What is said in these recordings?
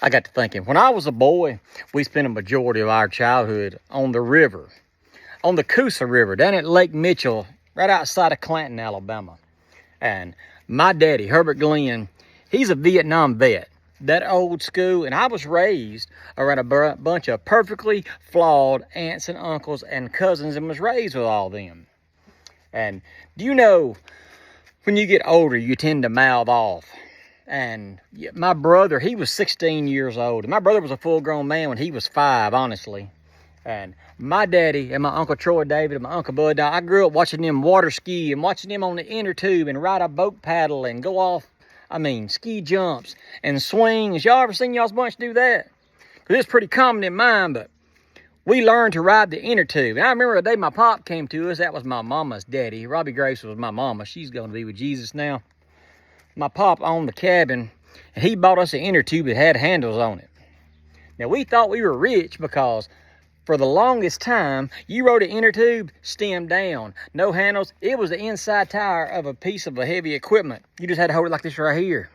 I got to thinking, when I was a boy, we spent a majority of our childhood on the river, on the Coosa River, down at Lake Mitchell, right outside of Clanton, Alabama. And my daddy, Herbert Glenn, he's a Vietnam vet, that old school, and I was raised around a bunch of perfectly flawed aunts and uncles and cousins and was raised with all them. And do you know, when you get older, you tend to mouth off. And my brother, he was 16 years old. And my brother was a full-grown man when he was 5, honestly. And my daddy and my Uncle Troy David and my Uncle Bud, I grew up watching them water ski and watching them on the inner tube and ride a boat paddle and go off, ski jumps and swings. Y'all ever seen y'all's bunch do that? Because it's pretty common in mine, but we learned to ride the inner tube. And I remember the day my pop came to us, that was my mama's daddy. Robbie Grace was my mama. She's going to be with Jesus now. My pop owned the cabin, and he bought us an inner tube that had handles on it. Now, we thought we were rich because for the longest time, you rode an inner tube stem down, no handles. It was the inside tire of a piece of a heavy equipment. You just had to hold it like this right here.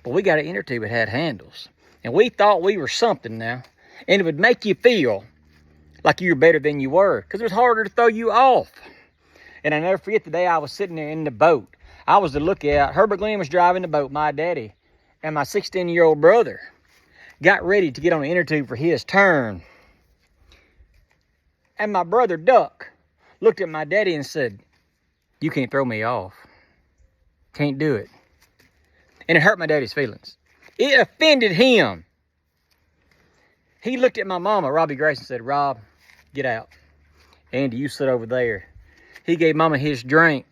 But we got an inner tube that had handles, and we thought we were something now, and it would make you feel like you were better than you were because it was harder to throw you off. And I never forget the day I was sitting there in the boat. I was the lookout. Herbert Glenn was driving the boat, my daddy, and my 16-year-old brother got ready to get on the inner tube for his turn. And my brother, Duck, looked at my daddy and said, "You can't throw me off. Can't do it." And it hurt my daddy's feelings. It offended him. He looked at my mama, Robbie Grace, and said, "Rob, get out. Andy, you sit over there." He gave mama his drink.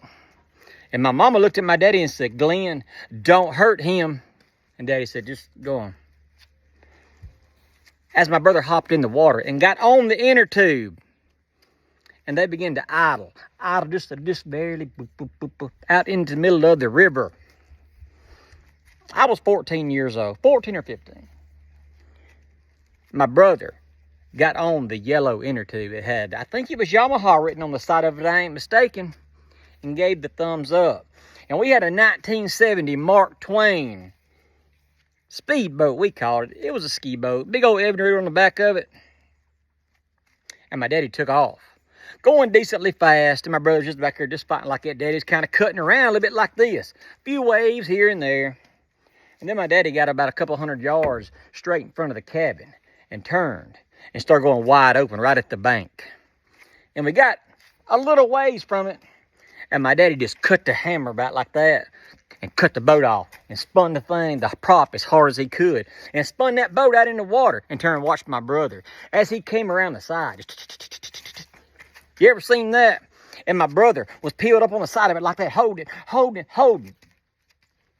And my mama looked at my daddy and said, "Glenn, don't hurt him." And daddy said, "Just go on." As my brother hopped in the water and got on the inner tube, and they began to idle just barely boop, boop, boop, boop, out into the middle of the river. I was 14 years old, 14 or 15. My brother got on the yellow inner tube. It had, I think it was Yamaha written on the side of it, I ain't mistaken, and gave the thumbs up. And we had a 1970 Mark Twain speedboat, we called it. It was a ski boat, big old Ebenezer on the back of it. And my daddy took off, going decently fast, and my brother's just back there just fighting like that. Daddy's kind of cutting around a little bit like this. A few waves here and there. And then my daddy got about a couple hundred yards straight in front of the cabin and turned and started going wide open right at the bank. And we got a little ways from it, and my daddy just cut the hammer about like that and cut the boat off and spun the thing, the prop, as hard as he could, and spun that boat out in the water and turned and watched my brother as he came around the side. You ever seen that? And my brother was peeled up on the side of it like that, holding.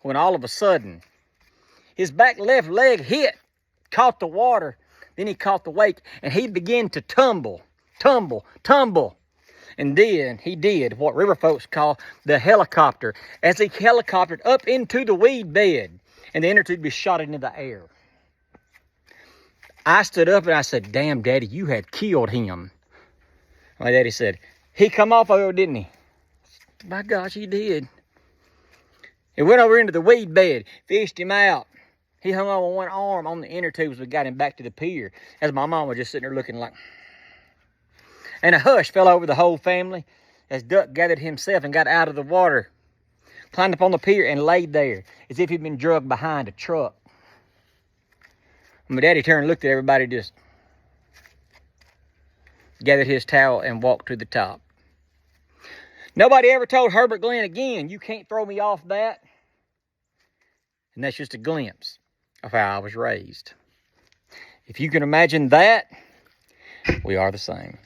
When all of a sudden, his back left leg caught the water, then he caught the wake, and he began to tumble. And then he did what river folks call the helicopter, as he helicoptered up into the weed bed, and the inner tube was shot into the air. I stood up and I said, "Damn, Daddy, you had killed him." My daddy said, "He come off of it, didn't he?" By gosh, he did. He went over into the weed bed, fished him out. He hung on with one arm on the inner tubes. We got him back to the pier, as my mom was just sitting there looking like. And a hush fell over the whole family as Duck gathered himself and got out of the water, climbed up on the pier and laid there as if he'd been drugged behind a truck. My daddy turned and looked at everybody, just gathered his towel and walked to the top. Nobody ever told Herbert Glenn again, "You can't throw me off that." And that's just a glimpse of how I was raised. If you can imagine that, we are the same.